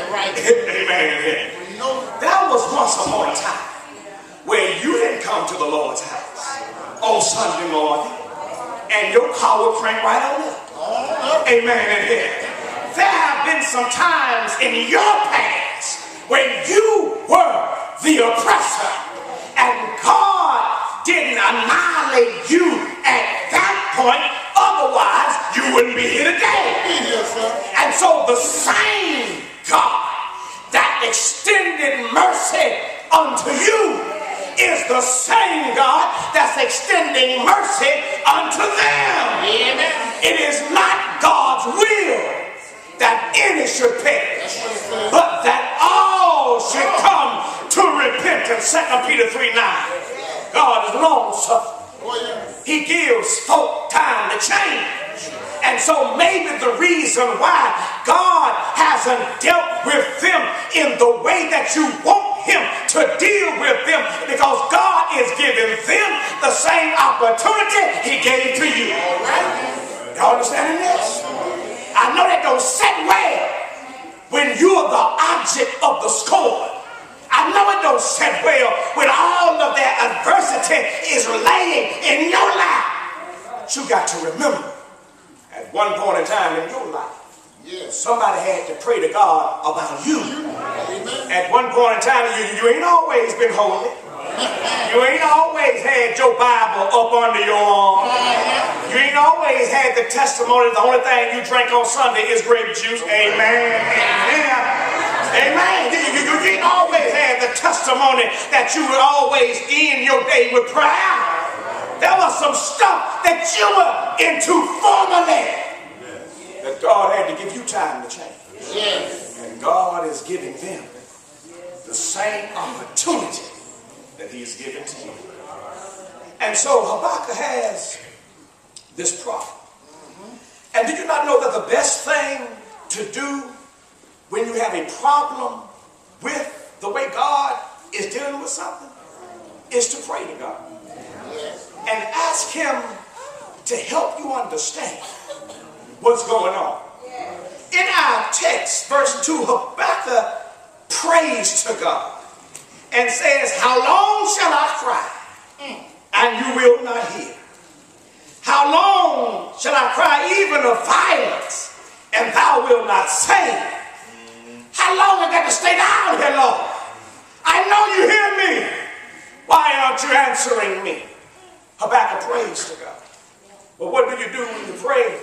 Right. Amen. There was once upon a time where you didn't come to the Lord's house on Sunday morning and your car would crank right on up. Amen. There have been some times in your past when you were the oppressor and God didn't annihilate you at that point. Otherwise, you wouldn't be here today. And so the same God that extended mercy unto you is the same God that's extending mercy unto them. Amen. It is not God's will that any should perish, but that all should come to repentance. 2 Peter 3:9. God is long suffering. He gives folk time to change. And so maybe the reason why God hasn't dealt with them in the way that you want him to deal with them, because God is giving them the same opportunity he gave to you. All right? Y'all understanding this? I know that don't sit well when you're the object of the scorn. I know it don't sit well when all of their adversity is laying in your lap. But you got to remember, at one point in time in your life, somebody had to pray to God about you. At one point in time, you ain't always been holy. You ain't always had your Bible up under your arm. You ain't always had the testimony. The only thing you drink on Sunday is grape juice. Amen. Amen. Amen. You ain't always had the testimony that you would always end your day with prayer. There was some stuff that you were into formerly that God had to give you time to change. And God is giving them the same opportunity that he's given to you. And so Habakkuk has this problem. And did you not know that the best thing to do when you have a problem with the way God is dealing with something is to pray to God and ask him to help you understand what's going on. In our text, verse 2, Habakkuk prays to God and says, how long shall I cry and you will not hear? How long shall I cry even of violence and thou wilt not save? How long I got to stay down here, Lord? I know you hear me. Why aren't you answering me? Habakkuk prays to God. But what do you do when you pray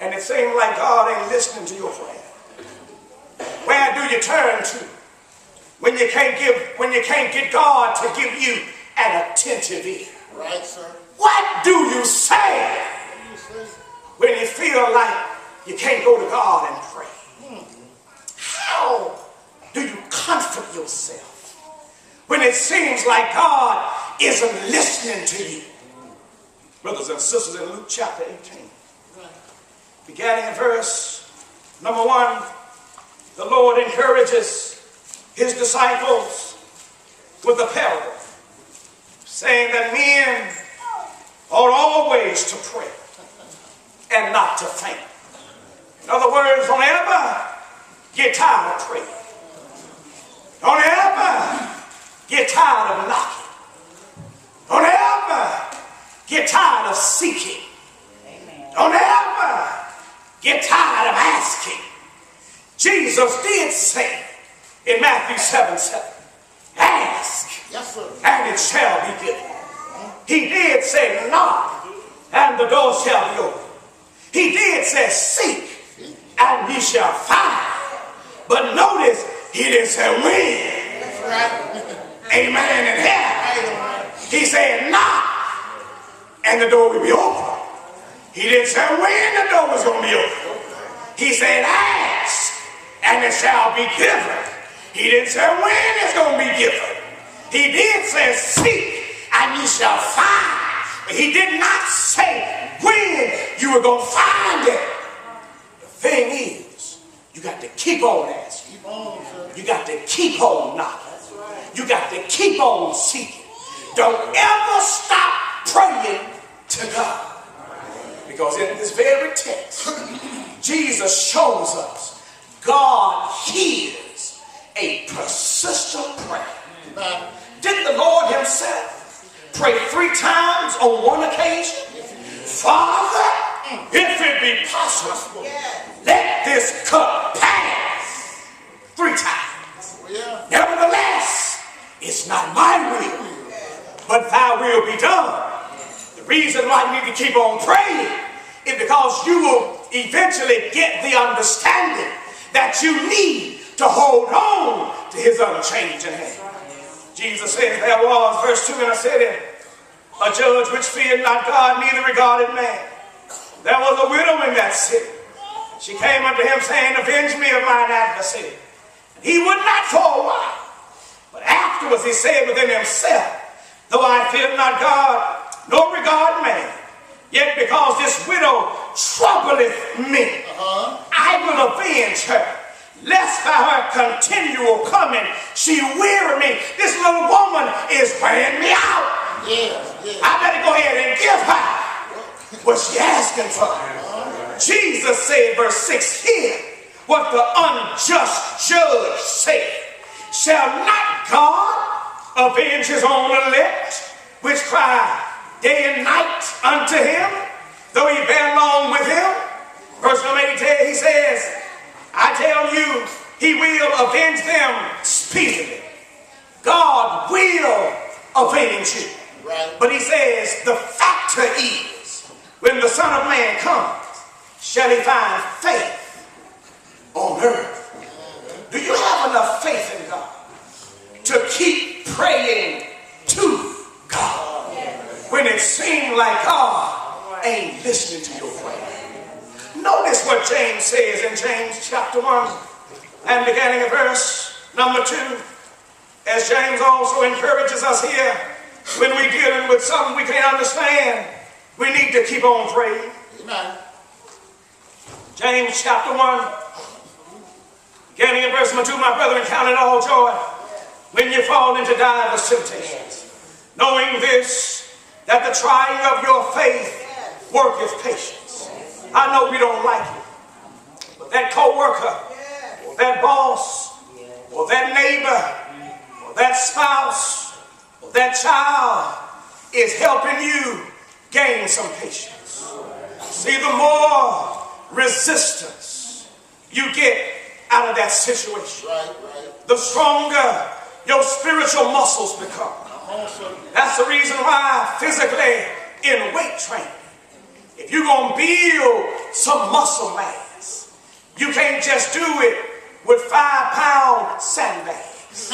and it seems like God ain't listening to your prayer? Where do you turn to when you can't get God to give you an attentive ear? Right, sir. What do you say when you feel like you can't go to God and pray? How do you comfort yourself when it seems like God isn't listening to you? Brothers and sisters, in Luke chapter 18, beginning in verse number 1, the Lord encourages his disciples with a parable, saying that men ought always to pray and not to faint. In other words, don't ever get tired of praying. Don't ever get tired of knocking. Don't ever get tired of seeking. Don't ever get tired of asking. Jesus did say in Matthew 7:7, ask, and it shall be given. He did say, knock, and the door shall be open. He did say, seek, and ye shall find. But notice, he didn't say when. That's right. Amen. And here, he said knock, and the door will be open. He didn't say when the door was going to be open. He said ask, and it shall be given. He didn't say when it's going to be given. He did say seek, and you shall find. But he did not say when you were going to find it. The thing is, you got to keep on asking. You got to keep on knocking. You got to keep on seeking. Don't ever stop praying to God. Because in this very text, Jesus shows us God hears a persistent prayer. Didn't the Lord himself pray 3 times on one occasion? Father, if it be possible, let this cup pass. 3 times. Nevertheless, it's not my will, but thy will be done. The reason why you need to keep on praying is because you will eventually get the understanding that you need to hold on to his unchanging hand. Jesus said there was, verse 2 in a city, a judge which feared not God, neither regarded man. There was a widow in that city. She came unto him saying, avenge me of mine adversary. And he would not for a while. But afterwards he said within himself, though I fear not God, nor regard man, yet because this widow troubleth me, I will avenge her, lest by her continual coming she weary me. This little woman is wearing me out. I better go ahead and give her what she asking for. Jesus said, verse 6, hear what the unjust judge said. Shall not God avenge his own elect, which cry day and night unto him, though he bear long with him? Verse number 8, he says, I tell you, he will avenge them speedily. God will avenge you. But he says, the factor is, when the Son of Man comes, shall he find faith on earth? Do you have enough faith in God to keep praying to God when it seems like God ain't listening to your prayer? Notice what James says in James chapter 1 and beginning of verse number 2. As James also encourages us here, when we're dealing with something we can't understand, we need to keep on praying. Amen. James chapter 1, beginning of verse number 2, my brethren, count it all joy when you fall into divers temptations, knowing this, that the trying of your faith worketh patience. I know we don't like it, but that co-worker, or that boss, or that neighbor, or that spouse, or that child is helping you gain some patience. See, the more resistance you get out of that situation, the stronger your spiritual muscles become. That's the reason why physically in weight training, if you're going to build some muscle mass, you can't just do it with 5-pound sandbags.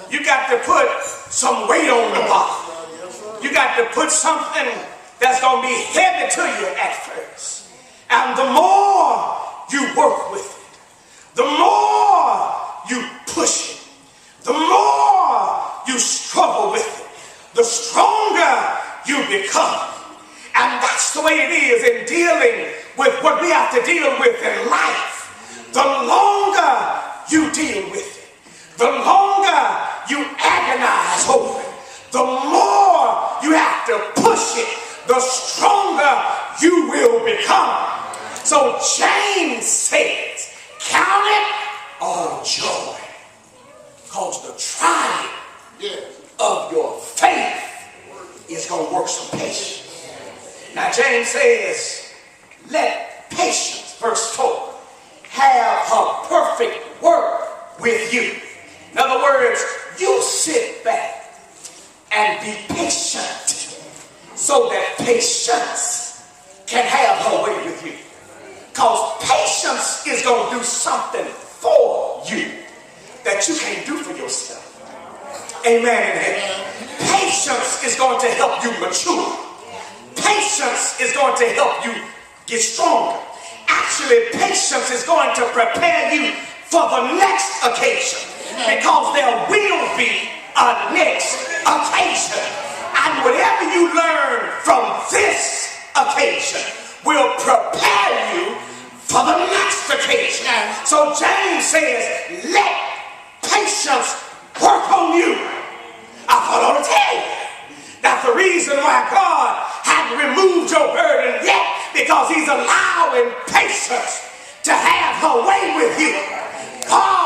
You got to put some weight on the bottom. You got to put something that's going to be heavy to you at first. And the more you work with it, the more you push it, the more you struggle with it, the stronger you become. And that's the way it is in dealing with what we have to deal with in life. The longer you deal with it, the longer you agonize over it, the more you have to push it, the stronger you will become. So James says, count it all joy, because the trying of your faith is going to work some patience. Now James says, let patience, verse 4, have her perfect work with you. In other words, you sit back and be patient so that patience can have her way with you. Because patience is going to do something for you that you can't do for yourself. Amen and amen. Patience is going to help you mature. Patience is going to help you get stronger. Actually, patience is going to prepare you for the next occasion, because there will be a next occasion. And whatever you learn from this occasion will prepare you for the next occasion. So James says, let patience work on you. I thought I ought to tell you that's the reason why God hadn't removed your burden yet, because he's allowing patience to have her way with you. God